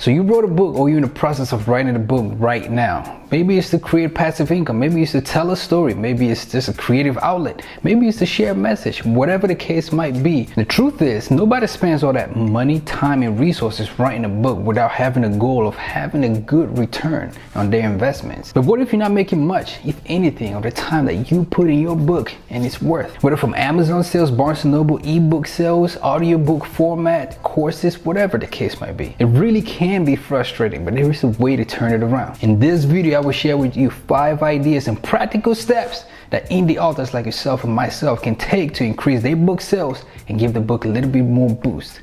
So you wrote a book, or you're in the process of writing a book right now. Maybe it's to create passive income. Maybe it's to tell a story. Maybe it's just a creative outlet. Maybe it's to share a message. Whatever the case might be. The truth is, nobody spends all that money, time, and resources writing a book without having a goal of having a good return on their investments. But what if you're not making much, if anything, of the time that you put in your book and it's worth? Whether from Amazon sales, Barnes & Noble, ebook sales, audiobook format, courses, whatever the case might be. It really can be frustrating, but there is a way to turn it around. In this video, I will share with you 5 ideas and practical steps that indie authors like yourself and myself can take to increase their book sales and give the book a little bit more boost.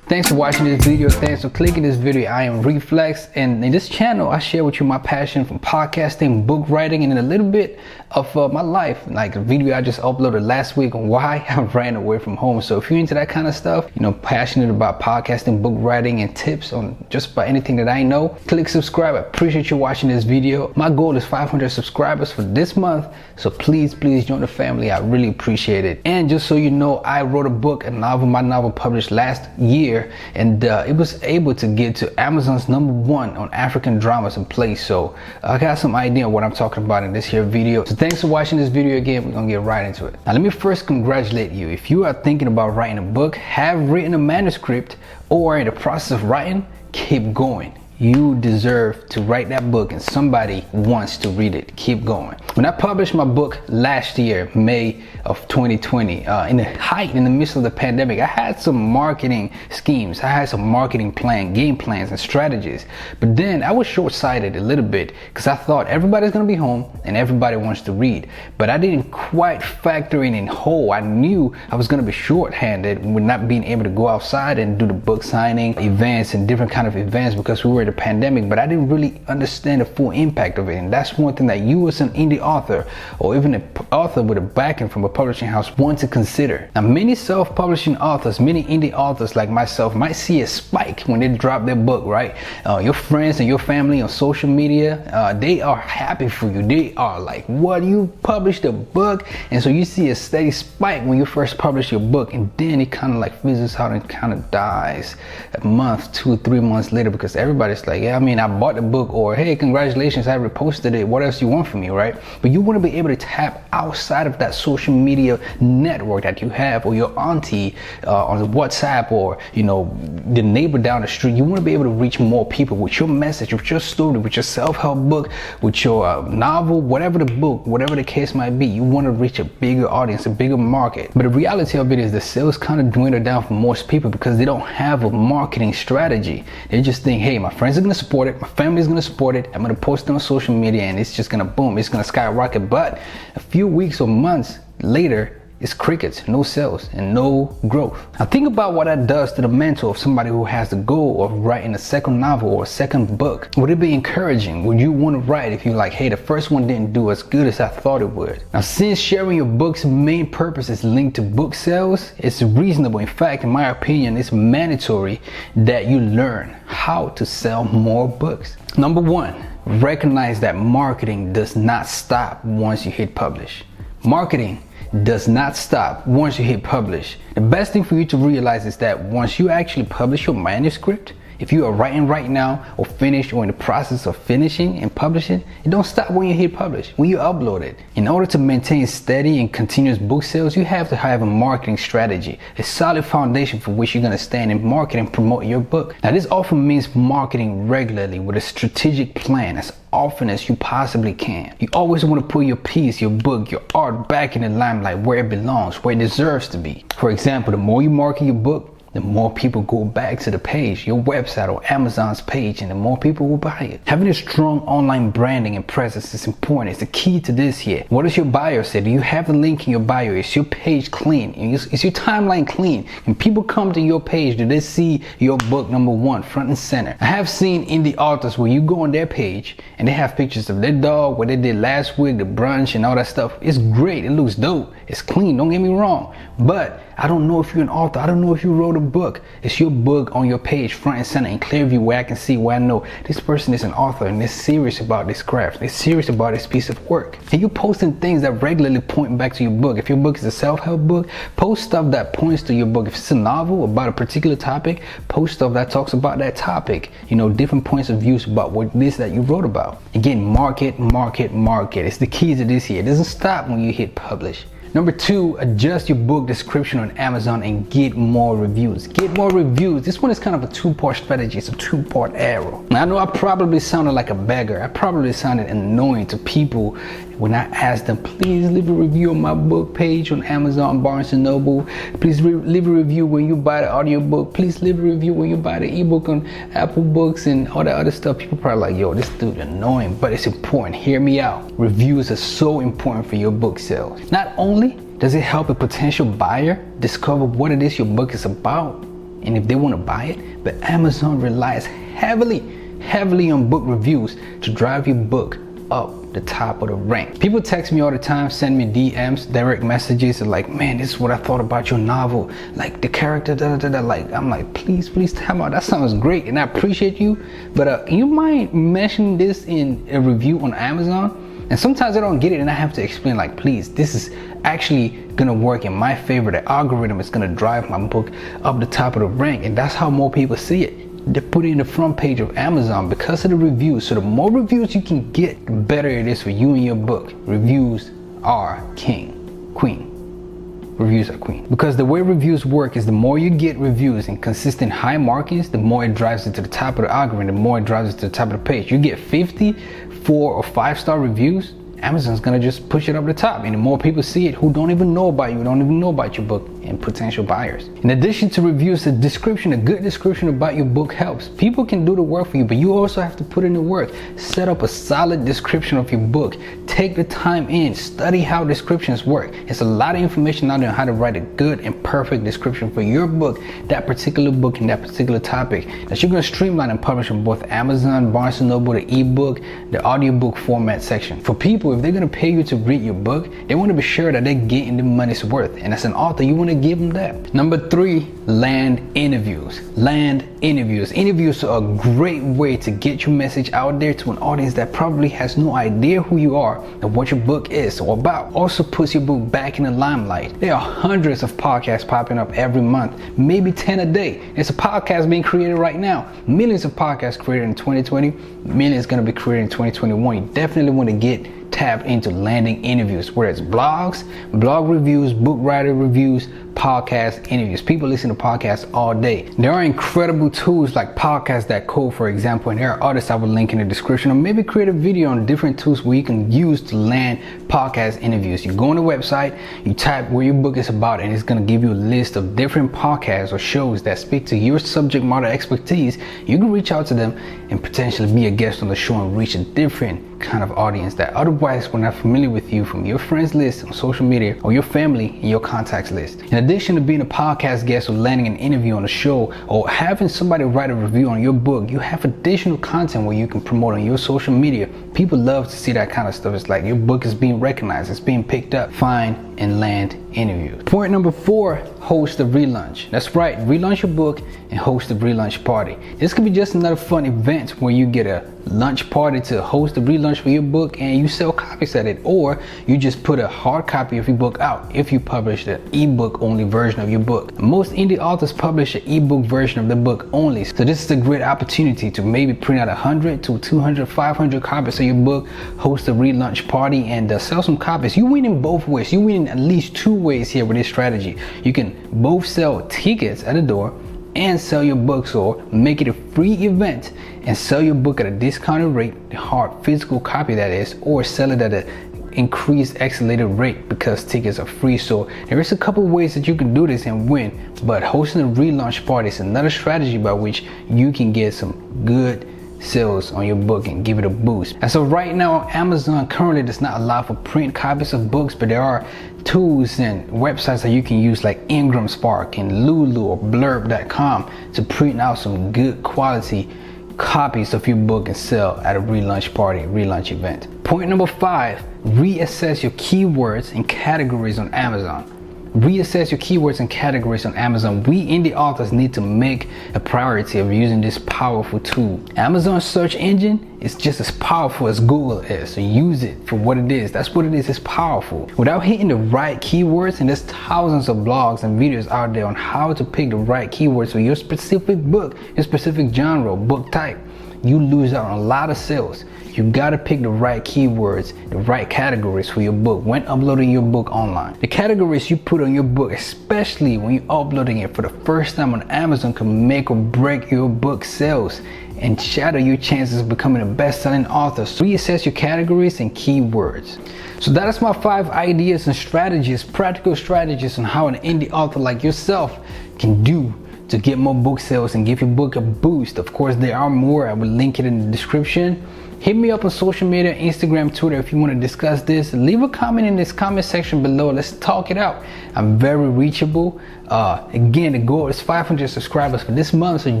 Thanks for watching this video. Thanks for clicking this video. I am RifleX, and in this channel I share with you my passion from podcasting, book writing, and a little bit of my life, like a video I just uploaded last week on why I ran away from home. So if you're into that kind of stuff, you know, passionate about podcasting, book writing, and tips on just about anything that I know, click subscribe. I appreciate you watching this video. My goal is 500 subscribers for this month, so please join the family. I really appreciate it. And just so you know, I wrote a book, my novel published last year, and it was able to get to Amazon's #1 on African dramas and plays. So I got some idea of what I'm talking about in this here video. So thanks for watching this video again. We're gonna get right into it. Now let me first congratulate you. If you are thinking about writing a book, have written a manuscript, or in the process of writing, keep going. You deserve to write that book, and somebody wants to read it. Keep going. When I published my book last year, May of 2020, in the midst of the pandemic, I had some marketing schemes. I had some marketing game plans and strategies. But then I was short-sighted a little bit because I thought everybody's gonna be home and everybody wants to read. But I didn't quite factor in whole. I knew I was gonna be short-handed with not being able to go outside and do the book signing events and different kind of events because we were the pandemic, but I didn't really understand the full impact of it. And that's one thing that you as an indie author, or even an author with a backing from a publishing house, want to consider. Now many self-publishing authors, many indie authors like myself might see a spike when they drop their book, right? Your friends and your family on social media, they are happy for you. They are like, what, you published a book? And so you see a steady spike when you first publish your book, and then it kind of like fizzles out and kind of dies a month, 2 or 3 months later, because everybody's like, yeah, I mean, I bought the book, or hey, congratulations, I reposted it. What else you want from me, right? But you want to be able to tap outside of that social media network that you have, or your auntie on WhatsApp, or you know, the neighbor down the street. You want to be able to reach more people with your message, with your story, with your self-help book, with your novel, whatever the book, whatever the case might be. You want to reach a bigger audience, a bigger market. But the reality of it is the sales kind of dwindle down for most people because they don't have a marketing strategy. They just think, hey, my friends are gonna support it, my family is gonna support it, I'm gonna post it on social media, and it's just gonna boom, it's gonna skyrocket. But a few weeks or months later, it's crickets, no sales and no growth. Now think about what that does to the mental of somebody who has the goal of writing a second novel or a second book. Would it be encouraging? Would you want to write if you're like, hey, the first one didn't do as good as I thought it would? Now since sharing your book's main purpose is linked to book sales, it's reasonable, in fact, in my opinion, it's mandatory that you learn how to sell more books. Number 1, recognize that marketing does not stop once you hit publish. Marketing does not stop once you hit publish. The best thing for you to realize is that once you actually publish your manuscript, if you are writing right now, or finished, or in the process of finishing and publishing, it don't stop when you hit publish, when you upload it. In order to maintain steady and continuous book sales, you have to have a marketing strategy, a solid foundation for which you're going to stand and market and promote your book. Now this often means marketing regularly with a strategic plan as often as you possibly can. You always want to put your piece, your book, your art back in the limelight where it belongs, where it deserves to be. For example, the more you market your book, the more people go back to the page, your website or Amazon's page, and the more people will buy it. Having a strong online branding and presence is important. It's the key to this here. What does your bio say? Do you have the link in your bio? Is your page clean? Is your timeline clean? When people come to your page, do they see your book #1 front and center? I have seen indie authors where you go on their page and they have pictures of their dog, what they did last week, the brunch and all that stuff. It's great. It looks dope. It's clean. Don't get me wrong. But I don't know if you're an author. I don't know if you wrote a book. It's your book on your page, front and center, in clear view, where I can see, where I know this person is an author and they're serious about this craft. They're serious about this piece of work. And you're posting things that regularly point back to your book. If your book is a self-help book, post stuff that points to your book. If it's a novel about a particular topic, post stuff that talks about that topic. You know, different points of views about what it is that you wrote about. Again, market, market, market. It's the key to this here. It doesn't stop when you hit publish. Number 2, adjust your book description on Amazon and get more reviews. Get more reviews. This one is kind of a two-part strategy. It's a two-part arrow. Now, I know I probably sounded like a beggar. I probably sounded annoying to people when I asked them, please leave a review on my book page on Amazon, Barnes & Noble. Please leave a review when you buy the audiobook. Please leave a review when you buy the ebook on Apple Books and all that other stuff. People probably like, yo, this dude annoying, but it's important. Hear me out. Reviews are so important for your book sales. Not only does it help a potential buyer discover what it is your book is about and if they want to buy it, but Amazon relies heavily on book reviews to drive your book up the top of the rank. People text me all the time, send me DMs, direct messages, and like, man, this is what I thought about your novel. Like the character, like, I'm like, please tell me, that sounds great, and I appreciate you, but you mind mentioning this in a review on Amazon? And sometimes I don't get it and I have to explain, like, please, this is actually gonna work in my favor. The algorithm is gonna drive my book up the top of the rank, and that's how more people see it. They put it in the front page of Amazon because of the reviews. So the more reviews you can get, the better it is for you and your book. Reviews are queen. Reviews are queen. Because the way reviews work is the more you get reviews and consistent high markings, the more it drives it to the top of the algorithm, the more it drives it to the top of the page. You get 50 4 or 5-star reviews, Amazon's gonna just push it up the top, and the more people see it who don't even know about you, don't even know about your book, and potential buyers. In addition to reviews, the description, a good description about your book helps. People can do the work for you, but you also have to put in the work. Set up a solid description of your book. Take the time in, study how descriptions work. It's a lot of information out there on how to write a good and perfect description for your book, that particular book and that particular topic, that you're gonna streamline and publish on both Amazon, Barnes & Noble, the ebook, the audiobook format section. For people, if they're gonna pay you to read your book, they wanna be sure that they're getting the money's worth. And as an author, you wanna give them that. Number 3, land interviews. Land interviews. Interviews are a great way to get your message out there to an audience that probably has no idea who you are and what your book is or about. Also puts your book back in the limelight. There are hundreds of podcasts popping up every month, maybe 10 a day. There's a podcast being created right now. Millions of podcasts created in 2020, millions gonna be created in 2021. You definitely wanna get tapped into landing interviews, whether it's blogs, blog reviews, book writer reviews, podcast interviews. People listen to podcasts all day. There are incredible tools like Podcast.co, for example, and there are others I will link in the description, or maybe create a video on different tools where you can use to land podcast interviews. You go on the website, you type where your book is about, and it's going to give you a list of different podcasts or shows that speak to your subject matter expertise. You can reach out to them and potentially be a guest on the show and reach a different kind of audience that otherwise were not familiar with you from your friends list on social media or your family in your contacts list. In addition to being a podcast guest or landing an interview on a show or having somebody write a review on your book, you have additional content where you can promote on your social media. People love to see that kind of stuff. It's like your book is being recognized, it's being picked up. Find and land interviews. Point number 4, host a relaunch. That's right, relaunch your book and host a relaunch party. This could be just another fun event where you get a lunch party to host a relaunch for your book and you sell copies at it, or you just put a hard copy of your book out if you publish the ebook only version of your book. Most indie authors publish an ebook version of the book only, so this is a great opportunity to maybe print out 100 to 200, 500 copies of your book, host a relaunch party, and sell some copies. You win in both ways. You win in at least 2 ways here with this strategy. You can both sell tickets at the door and sell your books, or make it a free event and sell your book at a discounted rate, the hard physical copy that is, or sell it at an increased accelerated rate because tickets are free. So there is a couple ways that you can do this and win, but hosting a relaunch party is another strategy by which you can get some good sales on your book and give it a boost. And so right now, Amazon currently does not allow for print copies of books, but there are tools and websites that you can use like Ingram Spark and Lulu or blurb.com to print out some good quality copies of your book and sell at a relaunch party, relaunch event. Point number 5, reassess your keywords and categories on Amazon. reassess your keywords and categories on Amazon. We indie authors need to make a priority of using this powerful tool. Amazon search engine is just as powerful as Google is, so use it for what it is. That's what it is. It's powerful. Without hitting the right keywords, and there's thousands of blogs and videos out there on how to pick the right keywords for your specific book, your specific genre, book type, you lose out on a lot of sales. You gotta pick the right keywords, the right categories for your book when uploading your book online. The categories you put on your book, especially when you're uploading it for the first time on Amazon, can make or break your book sales and shatter your chances of becoming a best-selling author. So reassess your categories and keywords. So that is my 5 ideas and strategies, practical strategies on how an indie author like yourself can do to get more book sales and give your book a boost. Of course, there are more. I will link it in the description. Hit me up on social media, Instagram, Twitter, if you want to discuss this. Leave a comment in this comment section below. Let's talk it out. I'm very reachable. Again, the goal is 500 subscribers for this month. So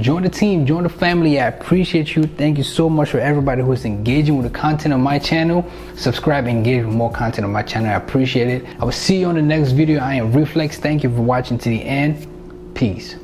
join the team, join the family. I appreciate you. Thank you so much for everybody who is engaging with the content on my channel. Subscribe and engage with more content on my channel. I appreciate it. I will see you on the next video. I am RifleX. Thank you for watching to the end. Peace.